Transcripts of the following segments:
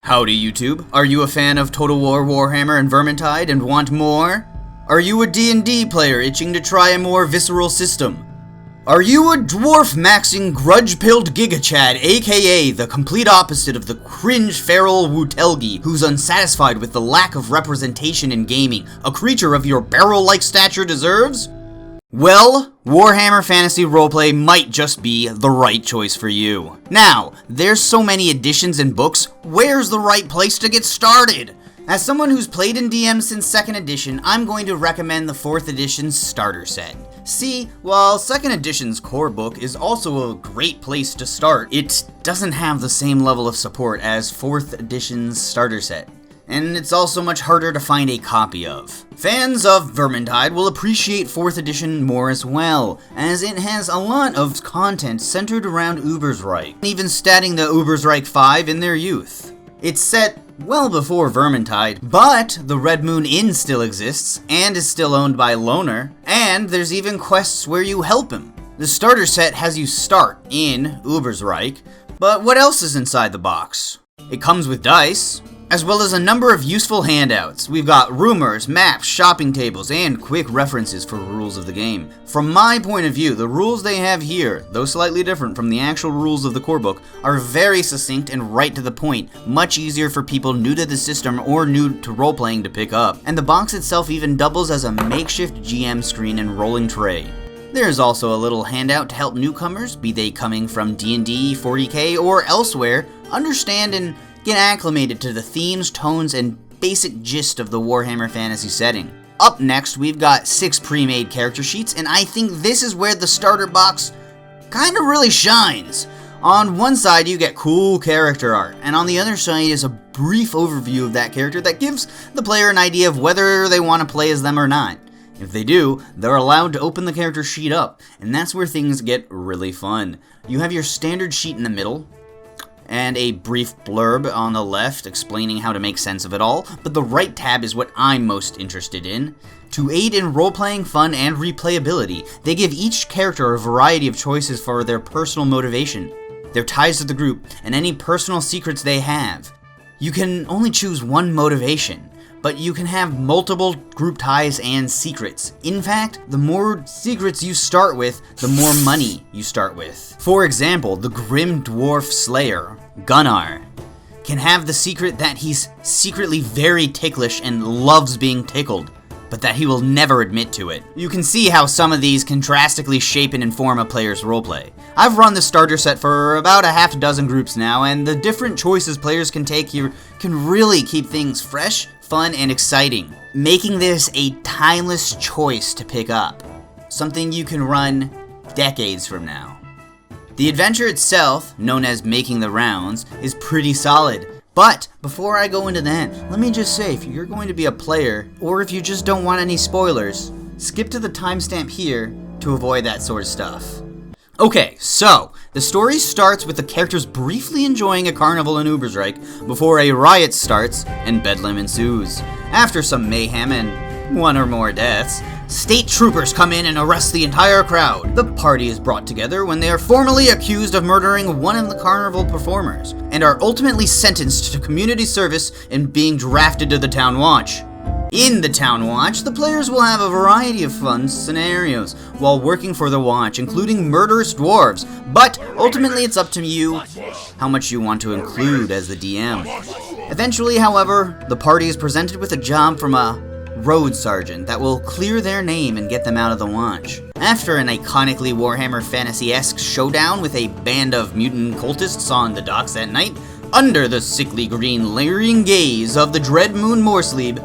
Howdy YouTube, are you a fan of Total War, Warhammer, and Vermintide and want more? Are you a D&D player itching to try a more visceral system? Are you a dwarf-maxing, grudge-pilled gigachad, aka the complete opposite of the cringe feral Wutelgi, who's unsatisfied with the lack of representation in gaming a creature of your barrel-like stature deserves? Well, Warhammer Fantasy Roleplay might just be the right choice for you. Now, there's so many editions and books, where's the right place to get started? As someone who's played in DM since 2nd edition, I'm going to recommend the 4th edition starter set. See, while 2nd edition's core book is also a great place to start, it doesn't have the same level of support as 4th edition's starter set. And it's also much harder to find a copy of. Fans of Vermintide will appreciate 4th edition more as well, as it has a lot of content centered around Ubersreik, even statting the Ubersreik 5 in their youth. It's set well before Vermintide, but the Red Moon Inn still exists, and is still owned by Loner, and there's even quests where you help him. The starter set has you start in Ubersreik, but what else is inside the box? It comes with dice, as well as a number of useful handouts. We've got rumors, maps, shopping tables, and quick references for rules of the game. From my point of view, the rules they have here, though slightly different from the actual rules of the core book, are very succinct and right to the point, much easier for people new to the system or new to role-playing to pick up. And the box itself even doubles as a makeshift GM screen and rolling tray. There's also a little handout to help newcomers, be they coming from D&D, 40k, or elsewhere, understand and get acclimated to the themes, tones, and basic gist of the Warhammer Fantasy setting. Up next, we've got 6 pre-made character sheets, and I think this is where the starter box kinda really shines. On one side, you get cool character art, and on the other side is a brief overview of that character that gives the player an idea of whether they want to play as them or not. If they do, they're allowed to open the character sheet up, and that's where things get really fun. You have your standard sheet in the middle, and a brief blurb on the left explaining how to make sense of it all, but the right tab is what I'm most interested in. To aid in role-playing fun and replayability, they give each character a variety of choices for their personal motivation, their ties to the group, and any personal secrets they have. You can only choose one motivation, but you can have multiple group ties and secrets. In fact, the more secrets you start with, the more money you start with. For example, the Grim Dwarf Slayer, Gunnar, can have the secret that he's secretly very ticklish and loves being tickled, but that he will never admit to it. You can see how some of these can drastically shape and inform a player's roleplay. I've run the starter set for about a half dozen groups now, and the different choices players can take here can really keep things fresh, fun, and exciting, making this a timeless choice to pick up. Something you can run decades from now. The adventure itself, known as Making the Rounds, is pretty solid. But before I go into that, let me just say, if you're going to be a player, or if you just don't want any spoilers, skip to the timestamp here to avoid that sort of stuff. Okay, so, the story starts with the characters briefly enjoying a carnival in Ubersreik before a riot starts and bedlam ensues. After some mayhem and one or more deaths, state troopers come in and arrest the entire crowd. The party is brought together when they are formally accused of murdering one of the carnival performers, and are ultimately sentenced to community service and being drafted to the Town Watch. In the Town Watch, the players will have a variety of fun scenarios while working for the Watch, including murderous dwarves, but ultimately it's up to you how much you want to include as the DM. Eventually, however, the party is presented with a job from a road sergeant that will clear their name and get them out of the Watch. After an iconically Warhammer Fantasy-esque showdown with a band of mutant cultists on the docks at night, under the sickly green leering gaze of the Dread Moon Morsleeb,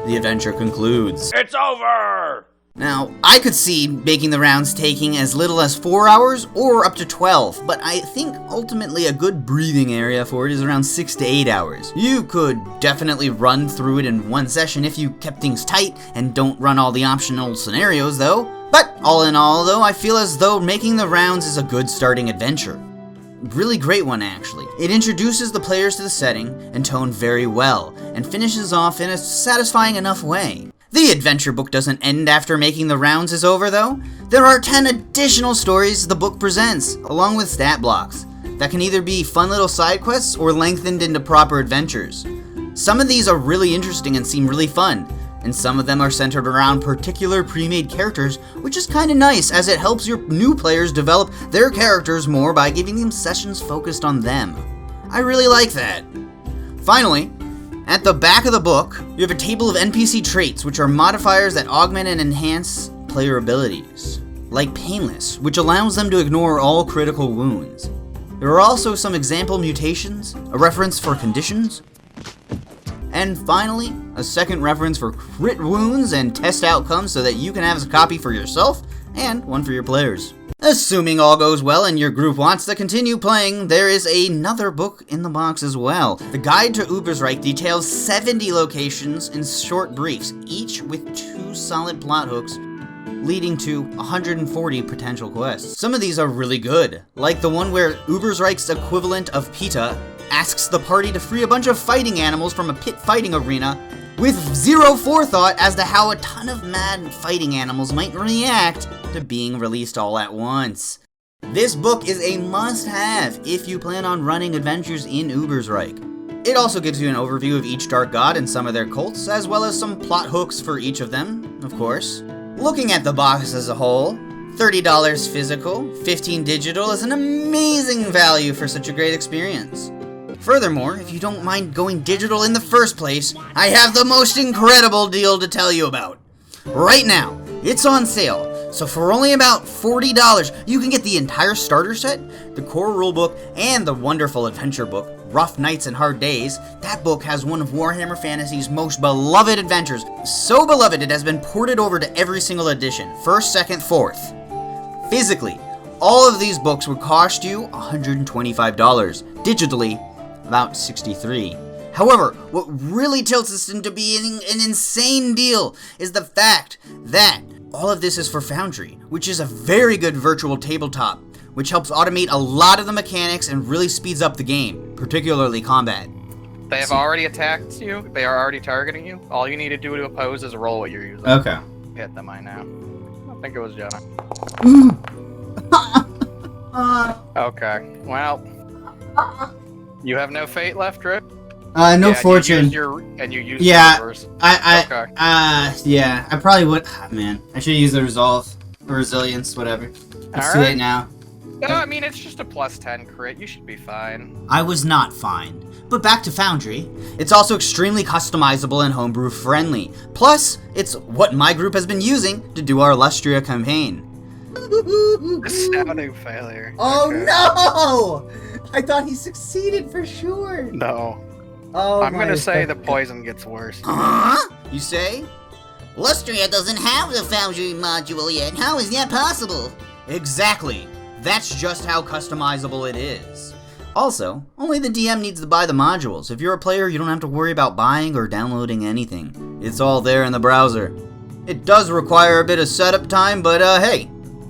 the adventure concludes. It's over! Now, I could see Making the Rounds taking as little as 4 hours or up to 12, but I think ultimately a good breathing area for it is around 6 to 8 hours. You could definitely run through it in one session if you kept things tight and don't run all the optional scenarios though. But all in all though, I feel as though Making the Rounds is a good starting adventure. Really great one actually. It introduces the players to the setting and tone very well, and finishes off in a satisfying enough way. The adventure book doesn't end after Making the Rounds is over though. There are 10 additional stories the book presents, along with stat blocks. that can either be fun little side quests or lengthened into proper adventures. Some of these are really interesting and seem really fun, and some of them are centered around particular pre-made characters, which is kinda nice as it helps your new players develop their characters more by giving them sessions focused on them. I really like that. Finally, at the back of the book, you have a table of NPC traits, which are modifiers that augment and enhance player abilities, like Painless, which allows them to ignore all critical wounds. There are also some example mutations, a reference for conditions, and finally, a second reference for crit wounds and test outcomes so that you can have a copy for yourself and one for your players. Assuming all goes well and your group wants to continue playing, there is another book in the box as well. The Guide to Ubersreik details 70 locations in short briefs, each with 2 solid plot hooks, leading to 140 potential quests. Some of these are really good, like the one where Ubersreik's equivalent of PETA asks the party to free a bunch of fighting animals from a pit fighting arena with zero forethought as to how a ton of mad fighting animals might react to being released all at once. This book is a must-have if you plan on running adventures in Ubersreik. It also gives you an overview of each dark god and some of their cults, as well as some plot hooks for each of them, of course. Looking at the box as a whole, $30 physical, $15 digital is an amazing value for such a great experience. Furthermore, if you don't mind going digital in the first place, I have the most incredible deal to tell you about. Right now, it's on sale, so for only about $40, you can get the entire starter set, the core rulebook, and the wonderful adventure book, Rough Nights and Hard Days. That book has one of Warhammer Fantasy's most beloved adventures, so beloved it has been ported over to every single edition, 1st, 2nd, 4th. Physically, all of these books would cost you $125, digitally, about $63. However, what really tilts this into being an insane deal is the fact that all of this is for Foundry, which is a very good virtual tabletop, which helps automate a lot of the mechanics and really speeds up the game, particularly combat. They have already attacked you, they are already targeting you. All you need to do to oppose is roll what you're using. Okay. Hit them, I know. I think it was Jenna. Okay, well. You have no fate left, Rip? No fortune. You use yeah, the reverse. Yeah, I probably would. Man, I should use the resolve or resilience, whatever. It's too late now. No, I mean, it's just a +10 crit. You should be fine. I was not fine. But back to Foundry. It's also extremely customizable and homebrew friendly. Plus, it's what my group has been using to do our Lustria campaign. Astounding failure. Oh okay. No! I thought he succeeded for sure. No. Oh, I'm gonna say the poison gets worse. Huh? You say? Lustria doesn't have the Foundry module yet. How is that possible? Exactly. That's just how customizable it is. Also, only the DM needs to buy the modules. If you're a player, you don't have to worry about buying or downloading anything. It's all there in the browser. It does require a bit of setup time, but hey,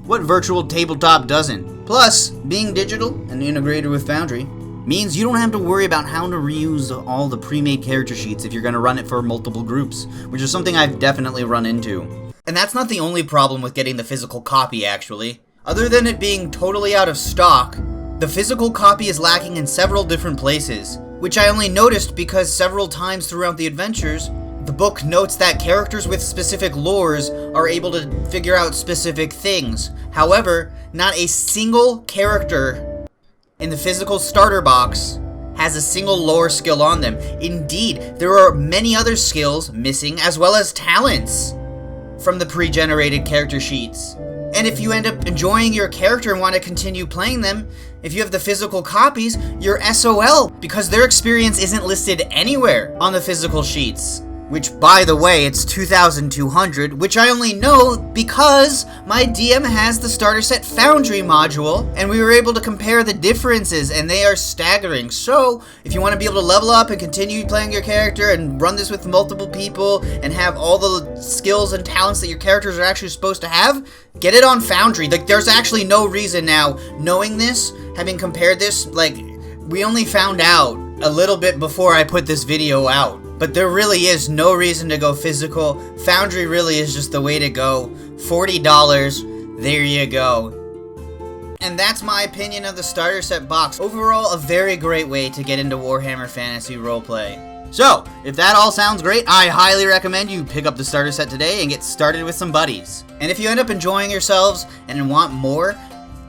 what virtual tabletop doesn't? Plus, being digital and integrated with Foundry means you don't have to worry about how to reuse all the pre-made character sheets if you're going to run it for multiple groups, which is something I've definitely run into. And that's not the only problem with getting the physical copy, actually. Other than it being totally out of stock, the physical copy is lacking in several different places, which I only noticed because several times throughout the adventures, the book notes that characters with specific lores are able to figure out specific things. However, not a single character in the physical starter box has a single lore skill on them. Indeed, there are many other skills missing as well as talents from the pre-generated character sheets. And if you end up enjoying your character and want to continue playing them, if you have the physical copies, you're SOL because their experience isn't listed anywhere on the physical sheets. Which, by the way, it's 2,200, which I only know because my DM has the starter set Foundry module, and we were able to compare the differences, and they are staggering. So, if you want to be able to level up and continue playing your character and run this with multiple people and have all the skills and talents that your characters are actually supposed to have, get it on Foundry. Like, there's actually no reason now, knowing this, having compared this, like, we only found out a little bit before I put this video out. But there really is no reason to go physical. Foundry really is just the way to go. $40, there you go. And that's my opinion of the starter set box. Overall, a very great way to get into Warhammer Fantasy roleplay. So, if that all sounds great, I highly recommend you pick up the starter set today and get started with some buddies. And if you end up enjoying yourselves and want more,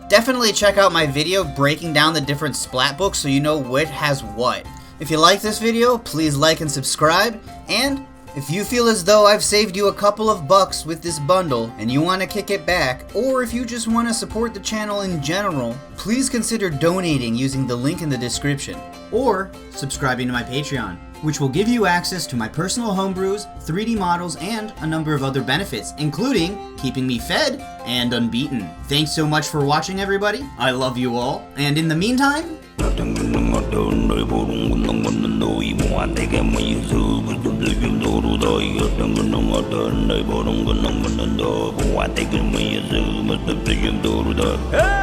definitely check out my video breaking down the different splat books so you know what has what. If you like this video, please like and subscribe, and if you feel as though I've saved you a couple of bucks with this bundle and you want to kick it back, or if you just want to support the channel in general, please consider donating using the link in the description, or subscribing to my Patreon, which will give you access to my personal homebrews, 3D models, and a number of other benefits, including keeping me fed and unbeaten. Thanks so much for watching, everybody. I love you all, and in the meantime, Hey!